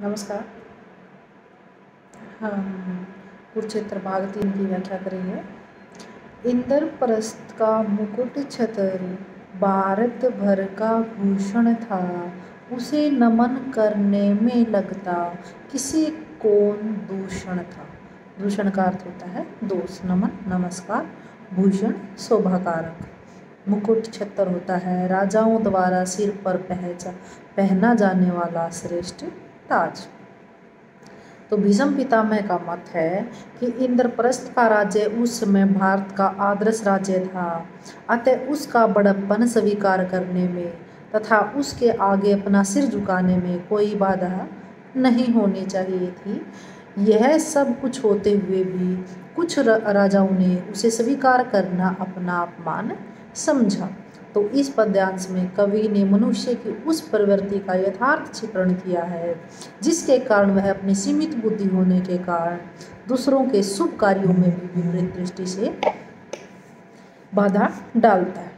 नमस्कार। हम कुरुक्षेत्र भाग 3 की व्याख्या करेंगे। इंद्रप्रस्थ का मुकुट छतर भारत भर का भूषण था, उसे नमन करने में लगता किसी कौन दूषण था। दूषण का अर्थ होता है दोष। नमन नमस्कार, भूषण शोभाकारक। मुकुट छतर होता है राजाओं द्वारा सिर पर पहना जाने वाला श्रेष्ठ ताज। तो भीष्म पितामह का मत है कि इंद्रप्रस्थ का राज्य उस समय भारत का आदर्श राज्य था, अतः उसका बड़प्पन स्वीकार करने में तथा उसके आगे अपना सिर झुकाने में कोई बाधा नहीं होनी चाहिए थी। यह सब कुछ होते हुए भी कुछ राजाओं ने उसे स्वीकार करना अपना अपमान समझा। तो इस पद्यांश में कवि ने मनुष्य की उस प्रवृत्ति का यथार्थ चित्रण किया है जिसके कारण वह अपनी सीमित बुद्धि होने के कारण दूसरों के शुभ कार्यों में भी विपरीत दृष्टि से बाधा डालता है।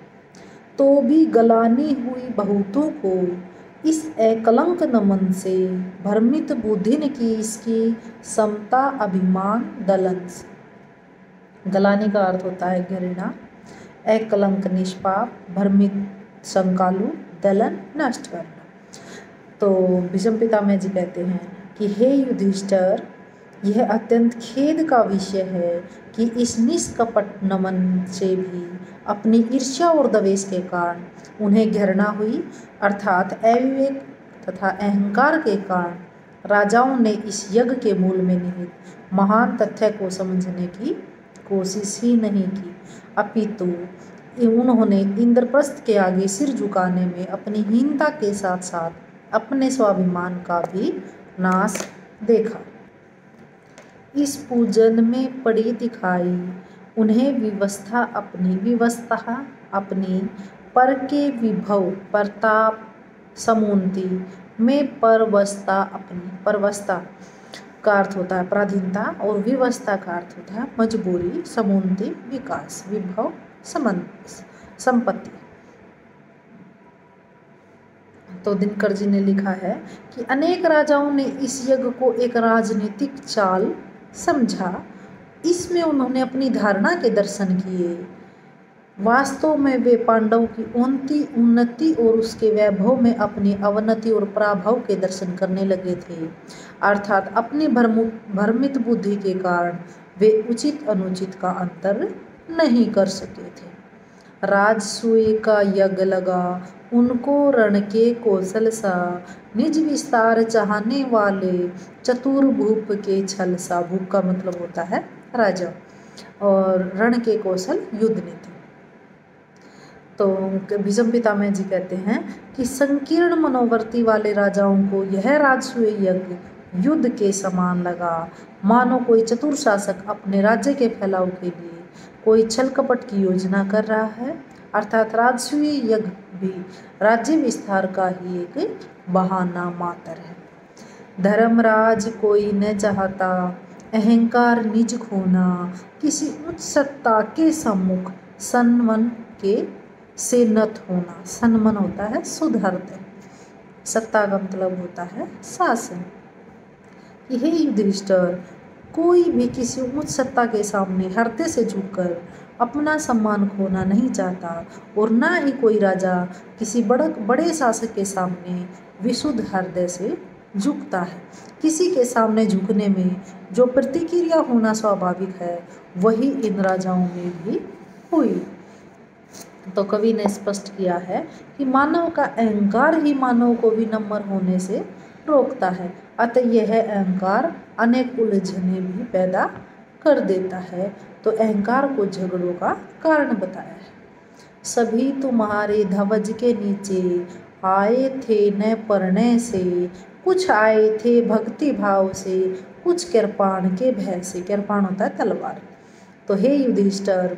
तो भी गलानी हुई बहुतों को इस एकलंक नमन से भ्रमित बुद्धि ने की इसकी समता अभिमान दलंस। गलानी का अर्थ होता है घृणा, एकलंक निष्पाप, भ्रमित शंकालु, दलन नष्ट करना। तो भीष्म पितामह जी कहते हैं कि हे युधिष्ठिर, यह अत्यंत खेद का विषय है कि इस निष्कपट नमन से भी अपनी ईर्ष्या और द्वेष के कारण उन्हें घृणा हुई, अर्थात अविवेक तथा अहंकार के कारण राजाओं ने इस यज्ञ के मूल में निहित महान तथ्य को समझने की कोशिश ही नहीं की, अपितु उन्होंने इंद्रप्रस्थ के आगे सिर झुकाने में अपनी हीनता के साथ साथ अपने स्वाभिमान का भी नाश देखा। इस पूजन में पड़ी दिखाई उन्हें विवस्था अपनी पर के विभव प्रताप समोन्ति में परवस्ता का अर्थ होता है पराधीनता और विवस्था का अर्थ होता है मजबूरी, समोन्ति विकास, विभव संपत्ति। तो दिनकर जी ने लिखा है कि अनेक राजाओं ने इस यज्ञ को एक राजनीतिक चाल समझा। इसमें उन्होंने अपनी धारणा के दर्शन किए। वास्तव में वे पांडवों की उन्नति और उसके वैभव में अपनी अवनति और पराभव के दर्शन करने लगे थे, अर्थात अपनी भ्रमित बुद्धि के कारण वे उचित अनुचित का अंतर नहीं कर सके थे। राजसूय का यज्ञ लगा उनको रण के कौशल सा, निज विस्तार चाहने वाले चतुर भूप के छल सा। भूप का मतलब होता है राजा, और रण के कौशल युद्ध नीति। तो भीष्म पितामह जी कहते हैं कि संकीर्ण मनोवर्ती वाले राजाओं को यह राजसूय यज्ञ युद्ध के समान लगा, मानो कोई चतुर शासक अपने राज्य के फैलाव के लिए कोई छल कपट की योजना कर रहा है, अर्थात राजसूय यज्ञ भी राज्य विस्तार का ही एक बहाना मात्र है। धर्मराज कोई न चाहता अहंकार निज खोना, किसी उच्च सत्ता के सम्मुख सन्मन के से नत होना। सन्मन होता है शुद्ध हृदय, सत्ता का मतलब होता है शासन। हे युधिष्ठिर, कोई भी किसी उच्च सत्ता के सामने हृदय से झुककर अपना सम्मान खोना नहीं चाहता, और ना ही कोई राजा किसी बड़े शासक के सामने विशुद्ध हृदय से झुकता है। किसी के सामने झुकने में जो प्रतिक्रिया होना स्वाभाविक है, वही इन राजाओं में भी हुई। तो कवि ने स्पष्ट किया है कि मानव का अहंकार ही मानव को विनम्र होने से रोकता है, अतः यह अहंकार अनेक उलझने भी पैदा कर देता है। तो अहंकार को झगड़ों का कारण बताया है। सभी तुम्हारे ध्वज के नीचे आए थे न पढ़ने से, कुछ आए थे भक्ति भाव से, कुछ कृपाण के भय से। कृपाण होता है तलवार। तो हे युधिष्ठिर,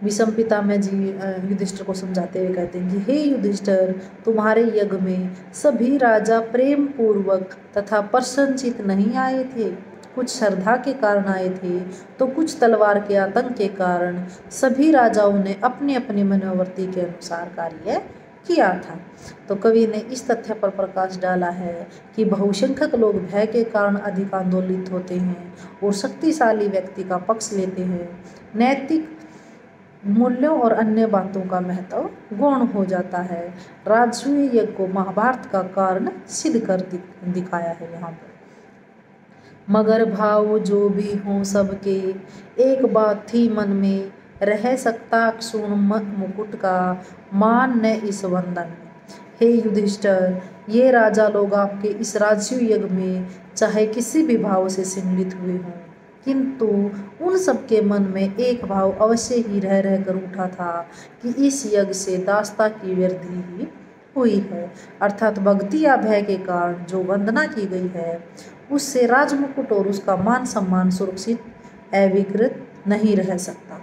भीष्म पितामह जी युधिष्ठिर को समझाते हुए कहते हैं कि हे युधिष्ठिर, तुम्हारे यज्ञ में सभी राजा प्रेम पूर्वक तथा प्रसन्नचित नहीं आए थे। कुछ श्रद्धा के कारण आए थे, तो कुछ तलवार के आतंक के कारण। सभी राजाओं ने अपने अपने मनोवर्ती के अनुसार कार्य किया था। तो कवि ने इस तथ्य पर प्रकाश डाला है कि बहुसंख्यक लोग भय के कारण अधिक आंदोलित होते हैं और शक्तिशाली व्यक्ति का पक्ष लेते हैं। नैतिक मूल्यों और अन्य बातों का महत्व गौण हो जाता है। राजसूय यज्ञ को महाभारत का कारण सिद्ध कर दिखाया है यहाँ पर। मगर भाव जो भी हों सबके, एक बात थी मन में, रह सकता क्षुण मुकुट का मान न इस वंदन में। हे युधिष्ठिर, ये राजा लोग आपके इस राजसूय यज्ञ में चाहे किसी भी भाव से सम्मिलित हुए हों, किंतु उन सबके मन में एक भाव अवश्य ही रह रहकर उठा था कि इस यज्ञ से दासता की वृद्धि ही हुई है, अर्थात भक्ति या भय के कारण जो वंदना की गई है उससे राजमुकुट और उसका मान सम्मान सुरक्षित अविकृत नहीं रह सकता।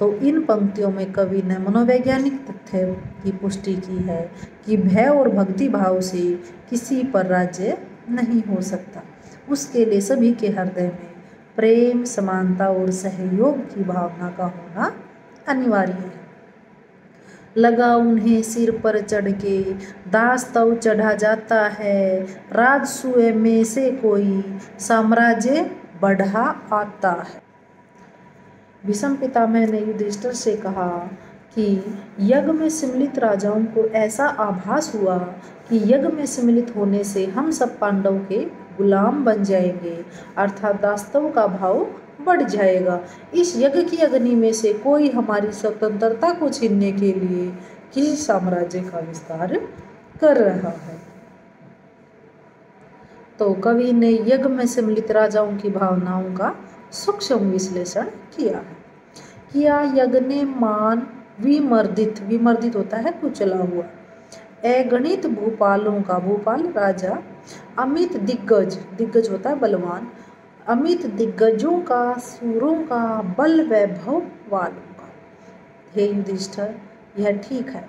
तो इन पंक्तियों में कवि ने मनोवैज्ञानिक तथ्य की पुष्टि की है कि भय और भक्ति भाव से किसी पर राज्य नहीं हो सकता। उसके लिए सभी के हृदय में प्रेम, समानता और सहयोग की भावना का होना अनिवार्य है। लगा उन्हें सिर पर चढ़ के, दास तव चढ़ा जाता है, राजसूय में से कोई साम्राज्य बढ़ा आता है। भीष्म पितामह ने युधिष्ठिर से कहा कि यज्ञ में सम्मिलित राजाओं को ऐसा आभास हुआ कि यज्ञ में सम्मिलित होने से हम सब पांडव के गुलाम बन जाएंगे, अर्थात दासत्व का भाव बढ़ जाएगा। इस यज्ञ की अग्नि में से कोई हमारी स्वतंत्रता को छीनने के लिए किसी साम्राज्य का विस्तार कर रहा है। तो कवि ने यज्ञ में सम्मिलित राजाओं की भावनाओं का सूक्ष्म विश्लेषण किया है। यज्ञ ने मान विमर्दित होता है कुचला हुआ, अगणित भूपालों का, भूपाल राजा, अमित दिग्गज होता है बलवान, अमित दिग्गजों का, सूरों का, बल वैभव वालों का। हे युधिष्ठिर, यह ठीक है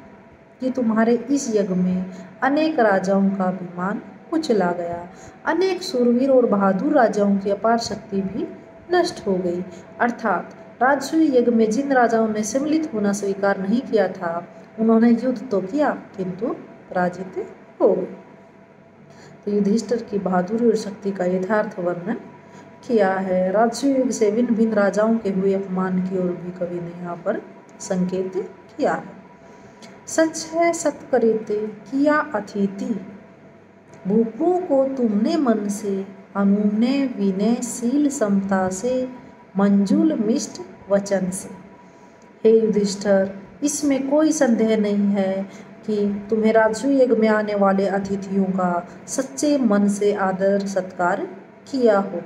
कि तुम्हारे इस यज्ञ में अनेक राजाओं का अभिमान कुचला गया, अनेक शूरवीर और बहादुर राजाओं की अपार शक्ति भी नष्ट हो गई, अर्थात राजसूय यज्ञ में जिन राजाओं ने सम्मिलित होना स्वीकार नहीं किया था उन्होंने युद्ध तो किया किंतु पराजित हो गए। तो युधिष्ठिर की बहादुरी और शक्ति का यथार्थ वर्णन किया है। राजसूय यज्ञ से भिन्न भिन्न राजाओं के हुए अपमान की ओर भी कवि ने यहाँ पर संकेत किया है। सच है सत्करित किया अतिथि, भूपों को तुमने मन से, अनुनय विनयशील समता से, मंजूल मिष्ट वचन से। हे युधिष्ठिर, इसमें कोई संदेह नहीं है कि तुम्हें राजसूय यज्ञ में आने वाले अतिथियों का सच्चे मन से आदर सत्कार किया हो,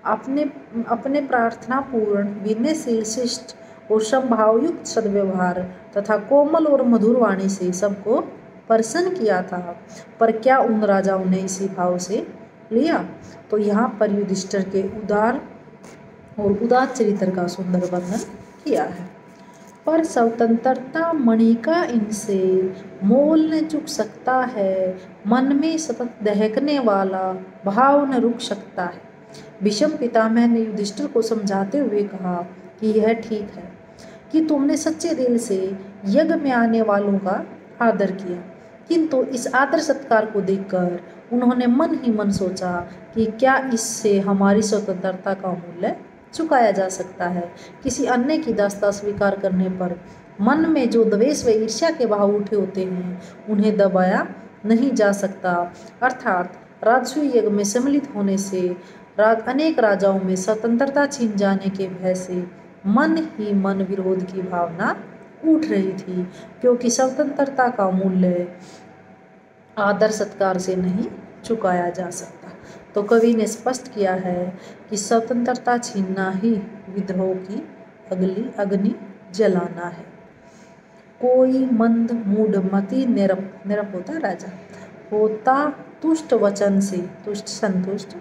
अपने प्रार्थना पूर्ण, विनयशील, शिष्ट और समभावयुक्त सद्व्यवहार तथा कोमल और मधुर वाणी से सबको प्रसन्न किया था। पर क्या उन राजाओं ने इसी भाव से लिया? तो यहाँ पर युधिष्ठिर के उदार और उदार चरित्र का सुंदर वर्णन किया है। पर स्वतंत्रता मणि का इनसे मोल न चुक सकता है, मन में सतत दहकने वाला भाव न रुक सकता है। भीष्म पितामह ने युधिष्ठिर को समझाते हुए कहा कि यह ठीक है कि तुमने सच्चे दिल से यज्ञ में आने वालों का आदर किया, किंतु इस आदर सत्कार को देखकर उन्होंने मन ही मन सोचा कि क्या इससे हमारी स्वतंत्रता का मूल्य चुकाया जा सकता है। किसी अन्य की दासता स्वीकार करने पर मन में जो द्वेष व ईर्ष्या के भाव उठे होते हैं उन्हें दबाया नहीं जा सकता, अर्थात राजसूय यज्ञ में सम्मिलित होने से अनेक राजाओं में स्वतंत्रता छीन जाने के भय से मन ही मन विरोध की भावना उठ रही थी, क्योंकि स्वतंत्रता का मूल्य आदर सत्कार से नहीं चुकाया जा सकता। तो कवि ने स्पष्ट किया है कि स्वतंत्रता छीनना ही विद्रोह की अग्नि जलाना है। कोई मंद मूढ़मति निरप होता राजा, होता तुष्ट वचन से, तुष्ट संतुष्ट,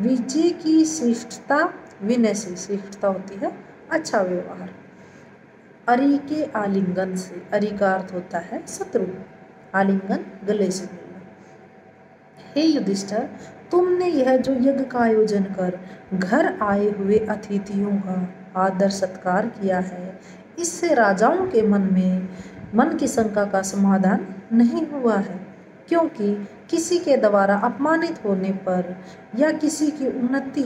विजय की शिष्टता, विनय से, शिष्टता होती है अच्छा व्यवहार, अरि के आलिंगन से, अरि का अर्थ होता है शत्रु, आलिंगन गले से मिलना। हे युधिष्ठिर, तुमने यह जो यज्ञ का आयोजन कर घर आए हुए अतिथियों का आदर सत्कार किया है, इससे राजाओं के मन में मन की शंका का समाधान नहीं हुआ है, क्योंकि किसी के द्वारा अपमानित होने पर या किसी की उन्नति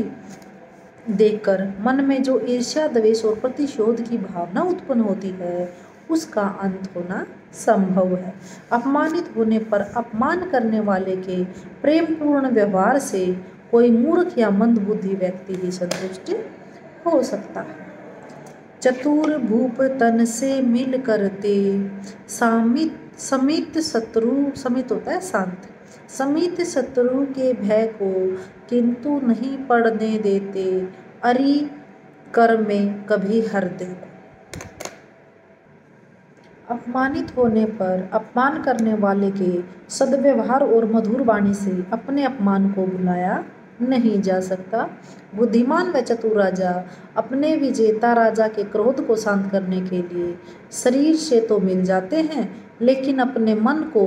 देखकर मन में जो ईर्ष्या, द्वेष और प्रतिशोध की भावना उत्पन्न होती है, उसका अंत होना संभव है। अपमानित होने पर अपमान करने वाले के प्रेमपूर्ण व्यवहार से कोई मूर्ख या मंदबुद्धि व्यक्ति ही संतुष्ट हो सकता है। चतुर भूप तन से मिल करते, समित शत्रु, समित होता है शांत, समित शत्रु के भय को किंतु नहीं पड़ने देते, अरि कर में कभी हृदय को। अपमानित होने पर अपमान करने वाले के सद्व्यवहार और मधुर वाणी से अपने अपमान को भुलाया नहीं जा सकता। बुद्धिमान व चतुर राजा अपने विजेता राजा के क्रोध को शांत करने के लिए शरीर से तो मिल जाते हैं, लेकिन अपने मन को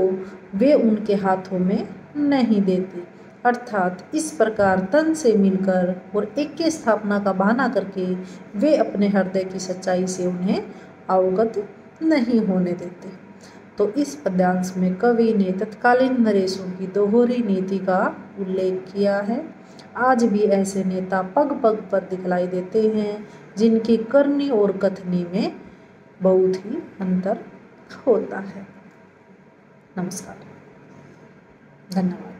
वे उनके हाथों में नहीं देते। अर्थात इस प्रकार तन से मिलकर और ऐक्य स्थापना का बहाना करके वे अपने हृदय की सच्चाई से उन्हें अवगत नहीं होने देते। तो इस पद्यांश में कवि ने तत्कालीन नरेशों की दोहरी नीति का उल्लेख किया है। आज भी ऐसे नेता पग पग पर दिखलाई देते हैं, जिनकी करनी और कथनी में बहुत ही अंतर होता है। नमस्कार, धन्यवाद।